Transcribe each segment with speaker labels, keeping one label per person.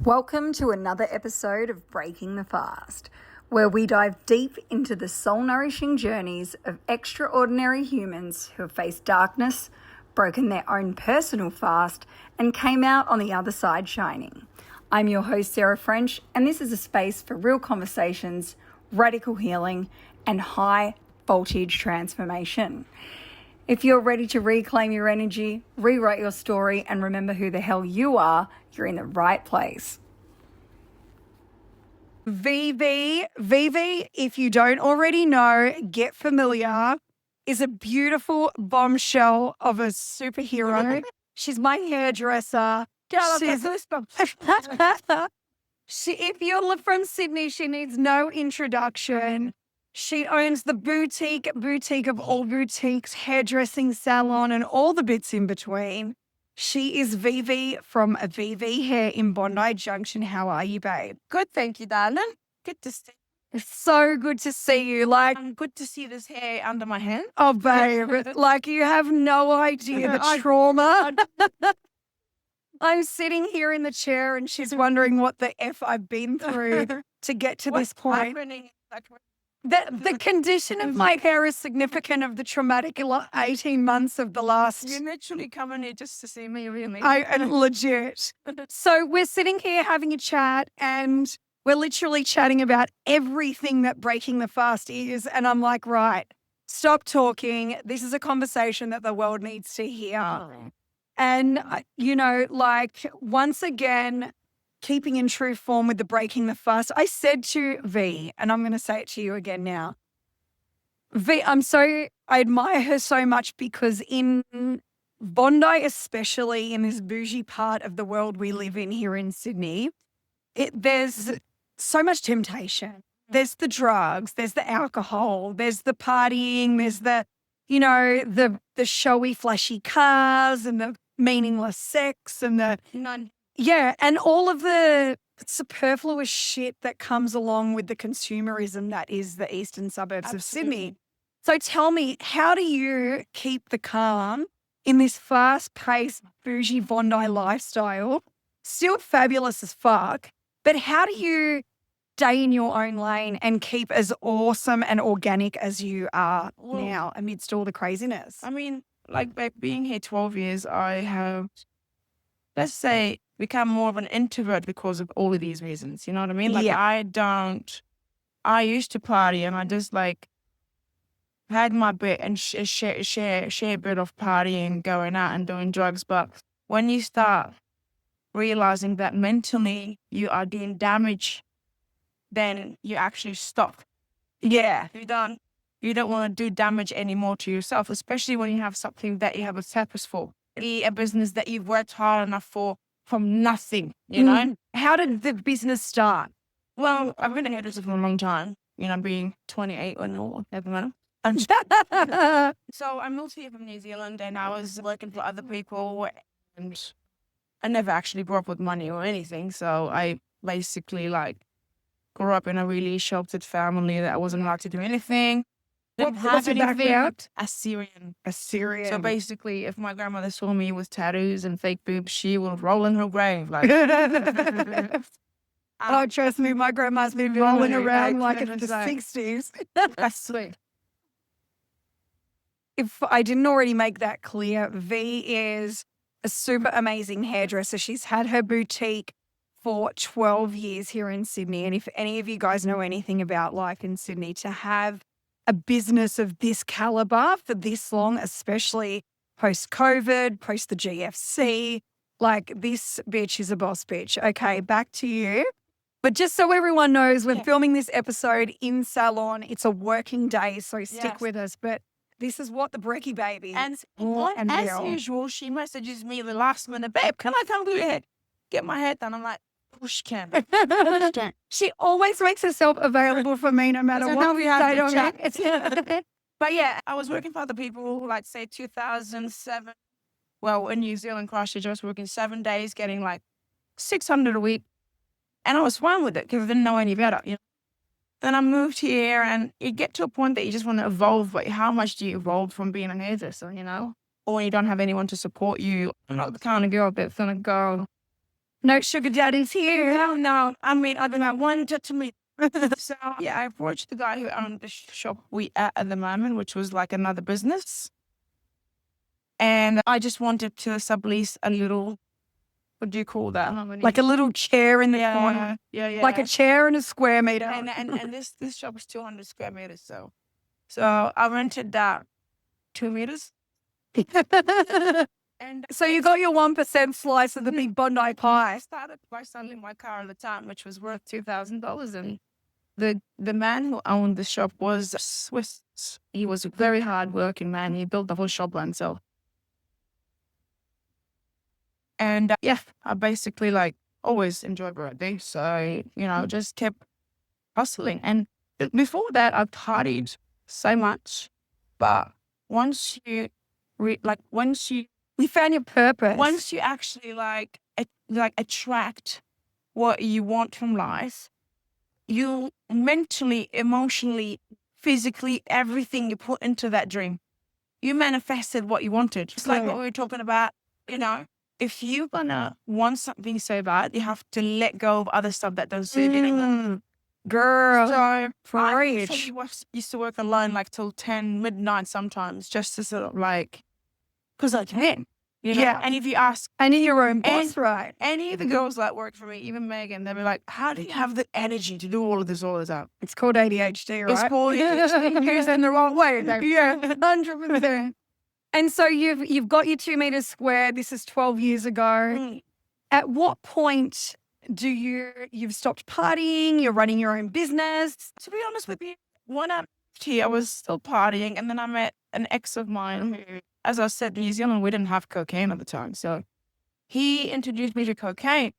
Speaker 1: Welcome to another episode of Breaking the Fast, where we dive deep into the soul-nourishing journeys of extraordinary humans who have faced darkness, broken their own personal fast, and came out on the other side shining. I'm your host, Sarah French, and this is a space for real conversations, radical healing, and high voltage transformation. If you're ready to reclaim your energy, rewrite your story, and remember who the hell you are, you're in the right place. VeeVee, if you don't already know, get familiar, is a beautiful bombshell of a superhero. She's my hairdresser. If you're from Sydney, she needs no introduction. She owns the boutique of all boutiques, hairdressing salon, and all the bits in between. She is VeeVee from VeeVee Hair in Bondi Junction. How are you, babe?
Speaker 2: Good, thank you, darling. Good to see you.
Speaker 1: It's so good to see you.
Speaker 2: Good to see this hair under my hand.
Speaker 1: Oh, babe, you have no idea the trauma. I'm sitting here in the chair and she's wondering what the F I've been through to get to this point.
Speaker 2: Happening?
Speaker 1: The condition of my hair is significant of the traumatic 18 months of the last.
Speaker 2: You literally come in here just to see me, really.
Speaker 1: Legit. So we're sitting here having a chat and we're literally chatting about everything that breaking the fast is. And I'm like, right, stop talking. This is a conversation that the world needs to hear. And, once again, keeping in true form with the breaking the fast, I said to V, and I'm going to say it to you again now. V, I admire her so much because in Bondi, especially in this bougie part of the world we live in here in Sydney, there's so much temptation. There's the drugs, there's the alcohol, there's the partying, there's the showy, flashy cars and the meaningless sex and and all of the superfluous shit that comes along with the consumerism that is the Eastern Suburbs of Sydney. So tell me, how do you keep the calm in this fast-paced, bougie Bondi lifestyle? Still fabulous as fuck, but how do you stay in your own lane and keep as awesome and organic as you are now amidst all the craziness?
Speaker 2: I mean, by being here 12 years, I have, let's say, become more of an introvert because of all of these reasons. You know what I mean? I used to party and I just had my bit and share a bit of partying, going out and doing drugs. But when you start realizing that mentally you are doing damage, then you actually stop.
Speaker 1: Yeah.
Speaker 2: You don't want to do damage anymore to yourself, especially when you have something that you have a purpose for. A business that you've worked hard enough for from nothing, you know?
Speaker 1: How did the business start?
Speaker 2: Well, I've been a hairdresser for a long time, being 28 or no, never mind. So I moved here from New Zealand and I was working for other people and I never actually grew up with money or anything. So I basically grew up in a really sheltered family that I wasn't allowed to do anything.
Speaker 1: What was your background?
Speaker 2: Assyrian.
Speaker 1: Assyrian.
Speaker 2: So basically, if my grandmother saw me with tattoos and fake boobs, she would roll in her grave.
Speaker 1: Oh, trust me, my grandma's been rolling around in the 60s.
Speaker 2: That's sweet.
Speaker 1: If I didn't already make that clear, V is a super amazing hairdresser. She's had her boutique for 12 years here in Sydney. And if any of you guys know anything about life in Sydney, to have a business of this caliber for this long, especially post-COVID, post the GFC, this bitch is a boss bitch. Okay, back to you. But just so everyone knows, we're filming this episode in salon. It's a working day, so stick with us. But this is what the Brecky baby
Speaker 2: as usual, she messages me the last minute, babe, can I come get my hair done? I'm like, pushkin.
Speaker 1: She always makes herself available for me no matter what we say on it.
Speaker 2: But yeah, I was working for other people, say 2007. Well, in New Zealand, Christchurch, I was working 7 days, getting 600 a week. And I was fine with it because I didn't know any better. Then I moved here and you get to a point that you just want to evolve. But how much do you evolve from being a hairdresser, Or when you don't have anyone to support you. I'm not the kind of girl that's going to go
Speaker 1: No sugar daddies here.
Speaker 2: No. I mean, I've been like, one to me. So yeah, I approached the guy who owned the shop we at the moment, which was like another business. And I just wanted to sublease a little, what do you call that?
Speaker 1: Like a little chair in the corner.
Speaker 2: Yeah.
Speaker 1: Like a chair and a square meter.
Speaker 2: And this shop is 200 square meters. So I rented that 2 meters. And
Speaker 1: So you got your 1% slice of the big Bondi pie.
Speaker 2: I started by selling my car at the time, which was worth $2,000. And the man who owned the shop was Swiss. He was a very hardworking man. He built the whole shop by himself. And yeah, I basically like always enjoyed birthday. So, just kept hustling. And before that, I partied so much. But once you
Speaker 1: You found your purpose.
Speaker 2: once you actually like attract what you want from life, you mentally, emotionally, physically, everything you put into that dream, you manifested what you wanted. It's like what we were talking about, if you're gonna want something so bad, you have to let go of other stuff that don't suit you anymore.
Speaker 1: Girl.
Speaker 2: So I
Speaker 1: preach.
Speaker 2: actually used to work alone like till 10 midnight sometimes, just to sort of like, because I can.
Speaker 1: Yeah.
Speaker 2: And if you ask
Speaker 1: And you're your own boss, right?
Speaker 2: any of the girls that work for me, even Megan, they'll be like, how do you have the energy to do all of this all the time?
Speaker 1: It's called ADHD, right?
Speaker 2: It's called
Speaker 1: Used in the wrong way. Though.
Speaker 2: Yeah.
Speaker 1: 100%. And so you've got your 2 meters square. This is 12 years ago. At what point do you've stopped partying? You're running your own business.
Speaker 2: To be honest with you, when I moved here, I was still partying, and then I met an ex of mine who, as I said, in New Zealand, we didn't have cocaine at the time. So he introduced me to cocaine,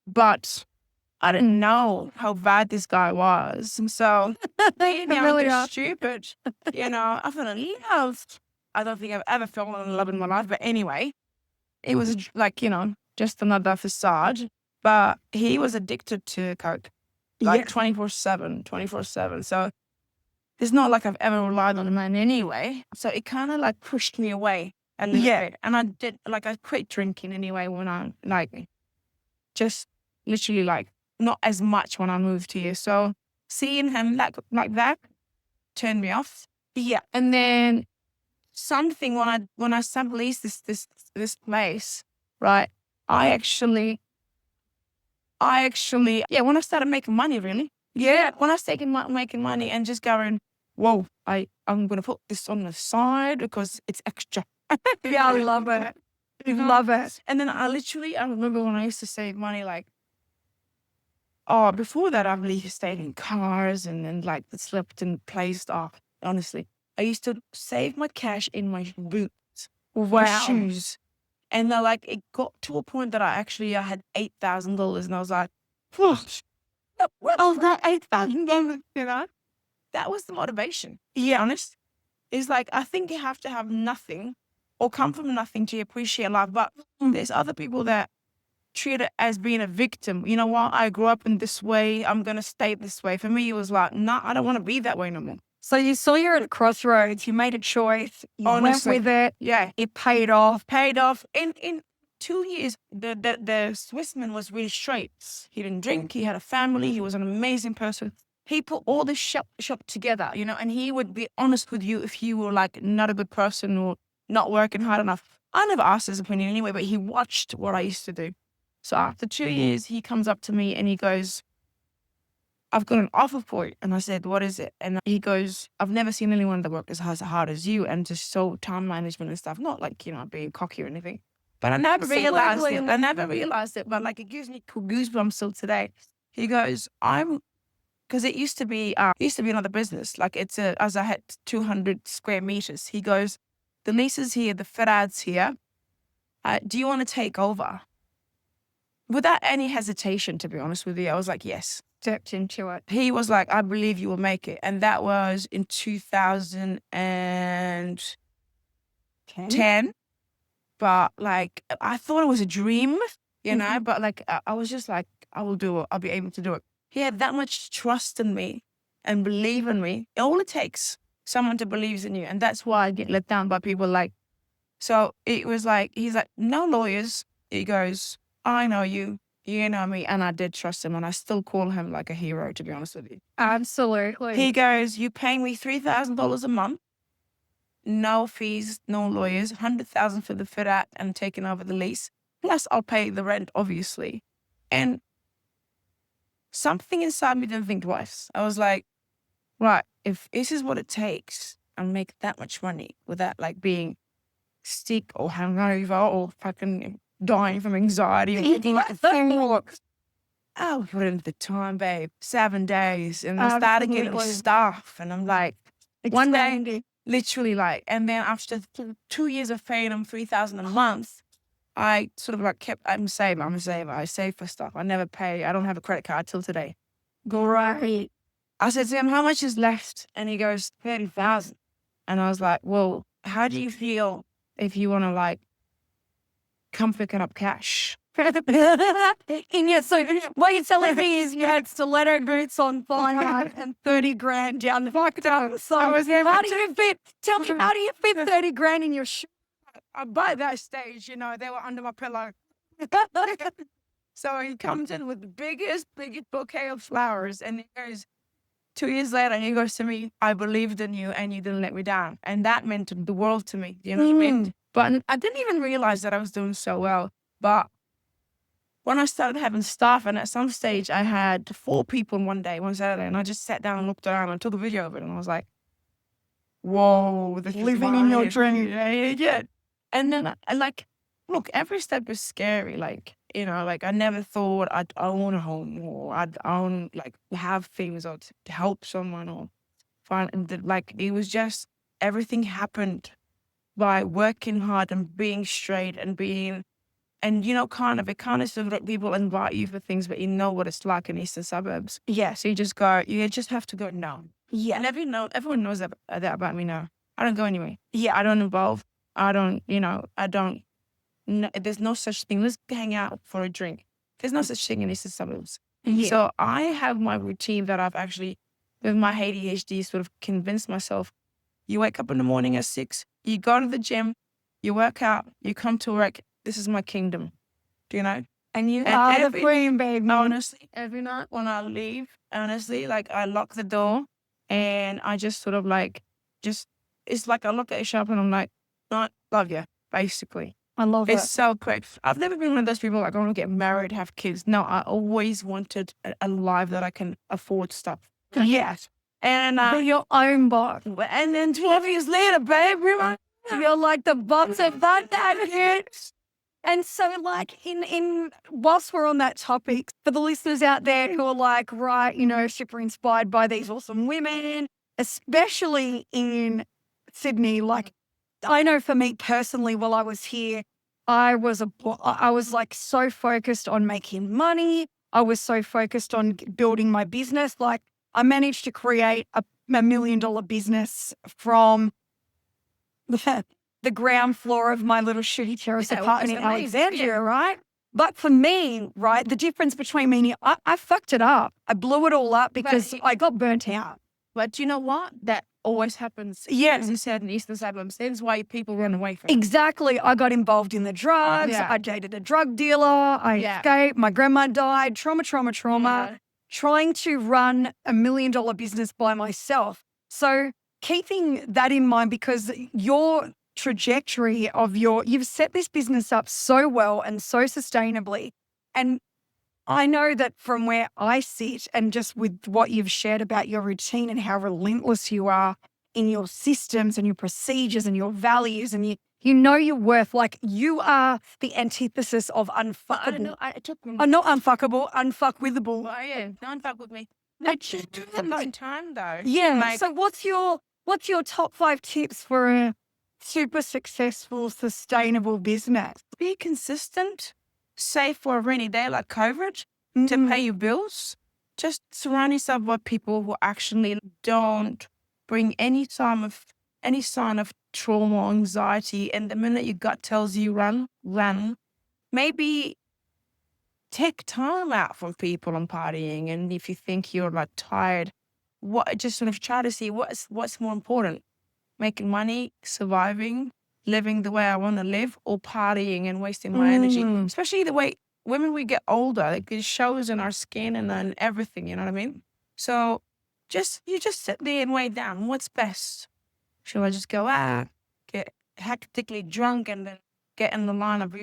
Speaker 2: but I didn't know how bad this guy was. And so
Speaker 1: Really
Speaker 2: I'm stupid. I fell in love. I don't think I've ever fallen in love in my life. But anyway, it was like, just another facade. But he was addicted to coke, like 24/7. So it's not like I've ever relied on a man anyway. So it kind of like pushed me away a little bit. And I quit drinking anyway when I just literally like not as much when I moved here. So seeing him like that turned me off. Yeah. And then something when I subleased this place, right? I actually when I started making money, really. Yeah. When I started making money and just going, whoa, I'm gonna put this on the side because it's extra.
Speaker 1: Yeah, I love it. Love it.
Speaker 2: And then I remember when I used to save money, like, before that, I really stayed in cars and then like slept in placed off. Honestly, I used to save my cash in my boots, my shoes. And then like it got to a point that I had $8,000, and I was like, what? Oh, that $8,000, that was the motivation. Yeah, honest. It's like, I think you have to have nothing or come from nothing to appreciate life. But there's other people that treat it as being a victim. You know what? I grew up in this way. I'm going to stay this way. For me, it was like, nah, I don't want to be that way no more.
Speaker 1: So you saw you're at a crossroads. You made a choice. You went with it.
Speaker 2: Yeah.
Speaker 1: It paid off.
Speaker 2: In 2 years, the Swissman was really straight. He didn't drink. He had a family. He was an amazing person. He put all this shop together, and he would be honest with you if you were like not a good person or not working hard enough. I never asked his opinion anyway, but he watched what I used to do. So after 2 years, he comes up to me and he goes, I've got an offer for you. And I said, what is it? And he goes, I've never seen anyone that worked as hard as you and just so time management and stuff. Not like, being cocky or anything. But I never realized it. But like, it gives me goosebumps still today. He goes, because it used to be another business. Like as I had 200 square meters. He goes, the leases here, the fit ads here. Do you want to take over? Without any hesitation, to be honest with you, I was like, yes.
Speaker 1: Stepped into it.
Speaker 2: He was like, I believe you will make it. And that was in 2010. But like, I thought it was a dream, but like, I was just like, I will do it. I'll be able to do it. He had that much trust in me and believe in me. All it takes, someone to believe in you. And that's why I get let down by people like, so it was like, he's like, no lawyers. He goes, I know you, you know me. And I did trust him, and I still call him like a hero, to be honest with you.
Speaker 1: Absolutely.
Speaker 2: He goes, you pay me $3,000 a month, no fees, no lawyers, 100,000 for the fit out and taking over the lease. Plus I'll pay the rent, obviously. And something inside me didn't think twice. I was like, right, if this is what it takes and make that much money without like being sick or hungover or fucking dying from anxiety or I'll put in the time, babe. 7 days. And I started getting
Speaker 1: Absolutely.
Speaker 2: stuff. And I'm like, one day,
Speaker 1: Expanding.
Speaker 2: literally like, and then after 2 years of paying them $3,000 a month, I sort of like I'm a saver. I save for stuff. I never pay. I don't have a credit card till today.
Speaker 1: Great.
Speaker 2: I said to him, how much is left? And he goes, 30,000. And I was like, well, how do you feel if you want to like come picking up cash?
Speaker 1: And yeah, so what you're telling me is you had stiletto boots on fire and 30 grand down the fucking So how do you fit? Tell me, how do you fit 30 grand in your shoe?
Speaker 2: By that stage, you know, they were under my pillow. So he comes in with the biggest bouquet of flowers, and he goes, 2 years later, he goes to me, I believed in you and you didn't let me down. And that meant the world to me, you know what I mean? But I didn't even realize that I was doing so well. But when I started having staff, and at some stage I had 4 people in one day, one Saturday, and I just sat down and looked around and took a video of it, and I was like, whoa, this is
Speaker 1: Living in your
Speaker 2: mine.
Speaker 1: dream.
Speaker 2: Yeah. And then I like, look, every step is scary. Like, you know, like I never thought I'd own a home or I'd own, like, have things or to help someone or find, and like, it was just, everything happened by working hard and being straight and being, and, you know, it kind of sort of like people invite you for things, but you know what it's like in Eastern Suburbs.
Speaker 1: Yeah.
Speaker 2: So you just have to go, no.
Speaker 1: Yeah.
Speaker 2: And everyone knows that about me now. I don't go anywhere.
Speaker 1: Yeah.
Speaker 2: I don't involve. I don't, no, there's no such thing. Let's hang out for a drink. There's no such thing in Eastern Suburbs.
Speaker 1: Yeah.
Speaker 2: So I have my routine that I've actually, with my ADHD, sort of convinced myself. You wake up in the morning at 6, you go to the gym, you work out, you come to work. This is my kingdom. Do you know?
Speaker 1: And you are the queen, baby.
Speaker 2: Honestly, every night when I leave, honestly, like I lock the door and I just sort of like, it's like I look at a shop and I'm like, I love you, basically.
Speaker 1: I love it.
Speaker 2: It's so quick. I've never been one of those people like, I want to get married, have kids. No, I always wanted a life that I can afford stuff.
Speaker 1: Yes.
Speaker 2: And
Speaker 1: Be your own boss.
Speaker 2: and then 12 years later, babe,
Speaker 1: You're like the boss of that hit. And so, like, in whilst we're on that topic, for the listeners out there who are like, right, you know, super inspired by these awesome women, especially in Sydney, like, I know for me personally, while I was here, I was like so focused on making money. I was so focused on building my business. Like, I managed to create a $1 million business from the ground floor of my little shitty terrace apartment in Alexandria, right? But for me, right, the difference between me and you, I fucked it up. I blew it all up because I got burnt out.
Speaker 2: But you know what? That always happens.
Speaker 1: Yeah.
Speaker 2: As you said, in Eastern Suburbs. That's why people run away from it.
Speaker 1: Exactly. I got involved in the drugs.
Speaker 2: Yeah.
Speaker 1: I dated a drug dealer. I escaped. My grandma died. Trauma.
Speaker 2: Yeah.
Speaker 1: Trying to run $1 million business by myself. So keeping that in mind, because your trajectory of you've set this business up so well and so sustainably. And I know that from where I sit and just with what you've shared about your routine and how relentless you are in your systems and your procedures and your values, and you know your worth, like you are the antithesis of unfuckable. Not unfuckable, unfuckwithable.
Speaker 2: Well, yeah, don't fuck with me.
Speaker 1: I
Speaker 2: Just do it in time, though.
Speaker 1: Yeah.
Speaker 2: Like,
Speaker 1: So what's your top 5 tips for a super successful, sustainable business?
Speaker 2: be consistent. Save for a rainy day like COVID to pay your bills. Just surround yourself with people who actually don't bring any sign of trauma or anxiety. And the minute your gut tells you run. Maybe take time out from people and partying. And if you think you're like tired, just sort of try to see what's more important. Making money, surviving, living the way I want to live, or partying and wasting my energy. Especially the way women, we get older, like it shows in our skin and everything, you know what I mean? So you just sit there and weigh down what's best. Should I just go out, get hectically drunk and then get in the line of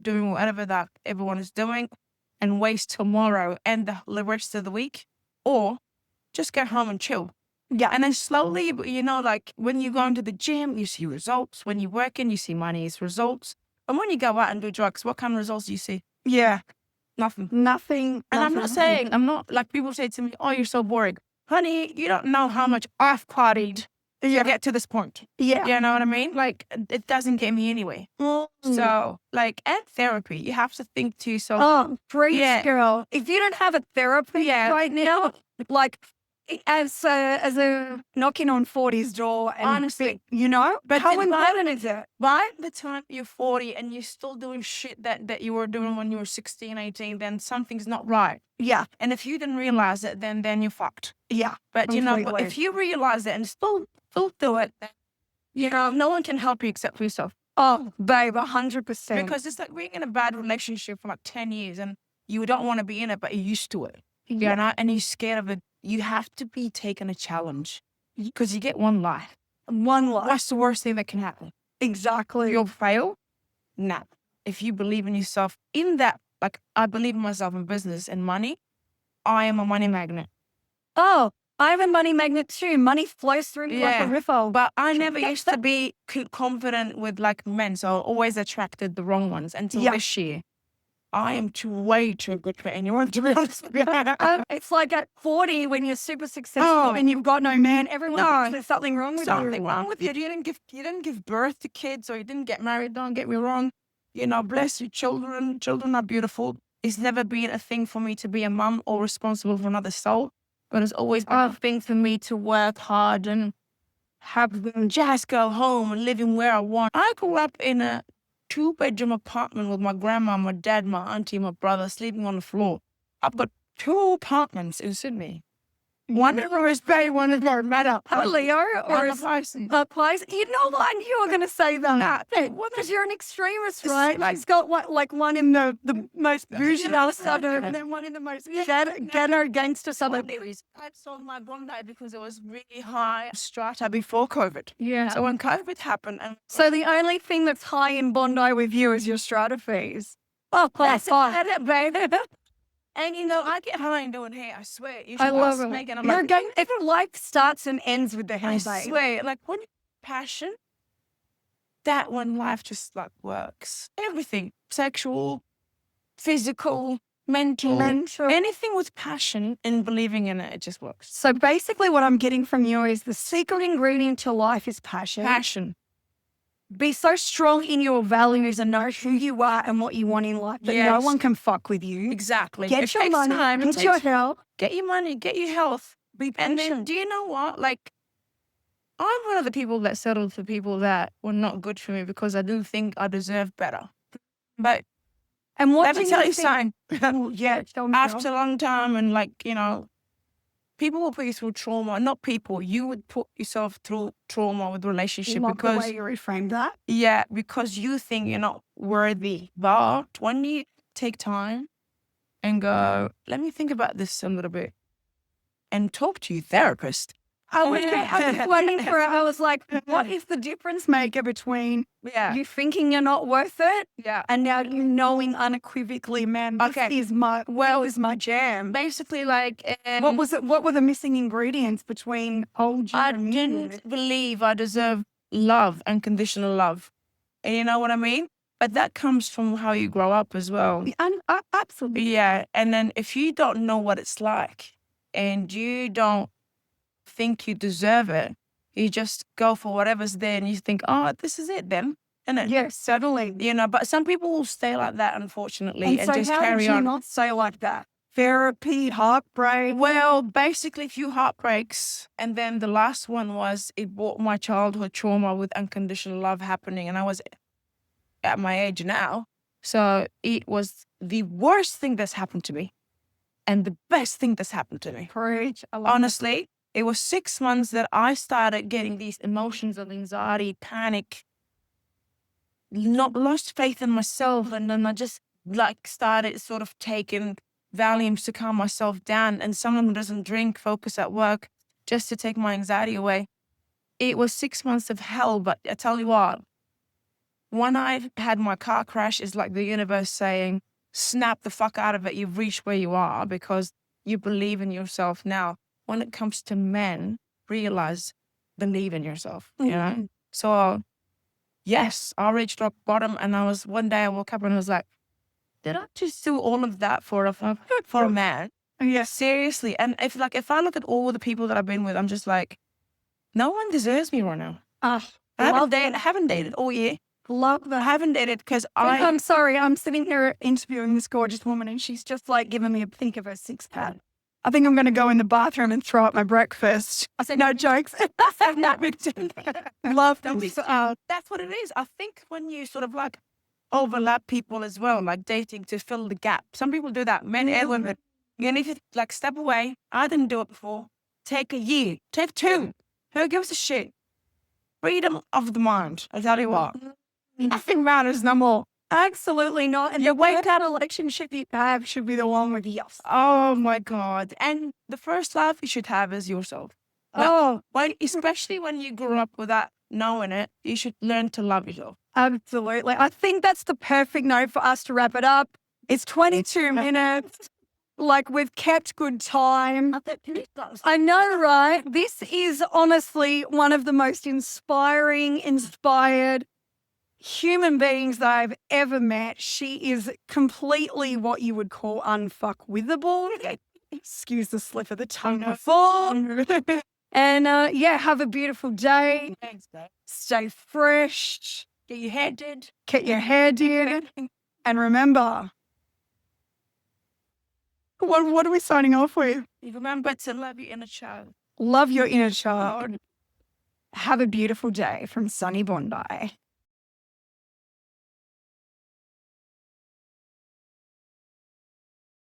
Speaker 2: doing whatever that everyone is doing and waste tomorrow and the rest of the week? Or just get home and chill.
Speaker 1: Yeah.
Speaker 2: And then slowly, you know, like when you go into the gym, you see results. When you work in, you see money's results. And when you go out and do drugs, what kind of results do you see?
Speaker 1: Yeah.
Speaker 2: Nothing.
Speaker 1: Nothing.
Speaker 2: And I'm not saying, like people say to me, oh, you're so boring. Honey, you don't know how much I've partied to get to this point.
Speaker 1: Yeah.
Speaker 2: You know what I mean? Like, it doesn't get me anyway. So, like, and therapy, you have to think to yourself.
Speaker 1: Oh, preach, girl. If you don't have a therapy right now, like, as a knocking on 40's door, and
Speaker 2: honestly,
Speaker 1: you know,
Speaker 2: but
Speaker 1: how important is it?
Speaker 2: By the time you're 40 and you're still doing shit that you were doing when you were 16, 18, then something's not right.
Speaker 1: Yeah.
Speaker 2: And if you didn't realize it, then you're fucked.
Speaker 1: Yeah.
Speaker 2: But
Speaker 1: completely.
Speaker 2: you know, if you realize it and still do it, then, you know, no one can help you except for yourself.
Speaker 1: Oh, babe, 100%.
Speaker 2: Because it's like being in a bad relationship for like 10 years and you don't want to be in it, but you're used to it.
Speaker 1: Yeah.
Speaker 2: You know, and you're scared of it. You have to be taking a challenge because you get one life.
Speaker 1: One life.
Speaker 2: What's the worst thing that can happen?
Speaker 1: Exactly.
Speaker 2: You'll fail? Nah. If you believe in yourself in that, like I believe in myself in business and money, I am a money magnet.
Speaker 1: Oh, I'm a money magnet too. Money flows through me like a river.
Speaker 2: But I never used to be confident with like men, so I always attracted the wrong ones until this year. I am way too good for anyone, to be honest with you.
Speaker 1: It's like at 40 when you're super successful and you've got no man, everyone thinks there's something wrong with you.
Speaker 2: Something wrong with you. You didn't give birth to kids or you didn't get married, don't get me wrong. You know, bless your children. Children are beautiful. It's never been a thing for me to be a mum or responsible for another soul. But it's always been a thing for me to work hard and have them just go home and live in where I want. I grew up in a 2-bedroom apartment with my grandma, my dad, my auntie, my brother sleeping on the floor. I've got 2 apartments in Sydney. One in Rose Bay, one in Parramatta.
Speaker 1: Leo or a place. You know what? I knew you were going to say that. Because you're an extremist, right? It's got one in the most bougie suburb and then one in the most ghetto gangster suburb.
Speaker 2: I sold my Bondi because it was really high strata before COVID.
Speaker 1: Yeah.
Speaker 2: So when COVID happened.
Speaker 1: So the only thing that's high in Bondi with you is your strata fees. Oh, that's it, baby.
Speaker 2: And you know, I get high doing hair. I swear.
Speaker 1: I love it. If life starts and ends with the hair,
Speaker 2: I swear. Like when passion, that when life just like works. Everything, sexual, physical, mental, anything with passion and believing in it, it just works.
Speaker 1: So basically, what I'm getting from you is the secret ingredient to life is passion.
Speaker 2: Passion.
Speaker 1: Be so strong in your values and know who you are and what you want in life that no one can fuck with you.
Speaker 2: Exactly.
Speaker 1: Get your money, get your health.
Speaker 2: Get your money, get your health.
Speaker 1: Be patient.
Speaker 2: And then, do you know what? Like, I'm one of the people that settled for people that were not good for me because I do think I deserve better. But let me tell you something. After a long time and like, you know, people will put you through trauma. Not people. You would put yourself through trauma with relationship because
Speaker 1: the way you reframe that.
Speaker 2: Yeah, because you think you're not worthy. But when you take time and go, let me think about this a little bit, and talk to your therapist.
Speaker 1: I was like, what is the difference maker between you thinking you're not worth it and now you knowing unequivocally, man, this is my jam.
Speaker 2: Basically, like,
Speaker 1: what were the missing ingredients between old you
Speaker 2: I
Speaker 1: and me?
Speaker 2: didn't believe I deserve love, unconditional love. And you know what I mean? But that comes from how you grow up as well.
Speaker 1: Absolutely.
Speaker 2: Yeah. And then if you don't know what it's like and you don't think you deserve it, you just go for whatever's there and you think, oh, this is it then, isn't it?
Speaker 1: Yes, certainly.
Speaker 2: You know, but some people will stay like that, unfortunately, and
Speaker 1: so
Speaker 2: just
Speaker 1: how
Speaker 2: carry
Speaker 1: did you
Speaker 2: on.
Speaker 1: not stay like that? Therapy, heartbreak.
Speaker 2: Well, basically a few heartbreaks. And then the last one was it brought my childhood trauma with unconditional love happening. And I was at my age now. So it was the worst thing that's happened to me and the best thing that's happened to me.
Speaker 1: Preach.
Speaker 2: Honestly, it was 6 months that I started getting these emotions of anxiety, panic, not lost faith in myself. And then I just like started sort of taking Valiums to calm myself down, and someone who doesn't drink focus at work just to take my anxiety away. It was 6 months of hell, but I tell you what, when I had my car crash, it's like the universe saying, snap the fuck out of it. You've reached where you are because you believe in yourself now. When it comes to men, realize, believe in yourself, you know? So yes, I reached rock bottom, and one day I woke up and I was like, did I just do all of that for a man?
Speaker 1: Yeah.
Speaker 2: Seriously. And if I look at all the people that I've been with, I'm just like, no one deserves me right now. I haven't dated all year.
Speaker 1: Love that.
Speaker 2: I haven't dated because
Speaker 1: I'm sorry, I'm sitting here interviewing this gorgeous woman and she's just like giving me a think of her six pack. I think I'm going to go in the bathroom and throw up my breakfast. I said, no jokes. Love that.
Speaker 2: That's what it is. I think when you sort of like overlap people as well, like dating to fill the gap. Some people do that, men and women. You need to like step away. I didn't do it before. Take a year. Take 2. Who gives a shit? Freedom of the mind. I tell you what. Nothing matters no more.
Speaker 1: Absolutely not. And the way that relationship you have should be the one with you.
Speaker 2: Oh my God. And the first love you should have is yourself. Especially when you grew up without knowing it, you should learn to love yourself.
Speaker 1: Absolutely. I think that's the perfect note for us to wrap it up. It's 22 minutes. Like, we've kept good time. I know, right? This is honestly one of the most inspired human beings that I've ever met. She is completely what you would call unfuckwithable. Excuse the slip of the tongue. And have a beautiful day.
Speaker 2: Thanks, babe.
Speaker 1: Stay fresh.
Speaker 2: Get your hair did.
Speaker 1: Get your hair did. And remember, what are we signing off with?
Speaker 2: Remember to love your inner child.
Speaker 1: Love your inner child. Have a beautiful day from sunny Bondi.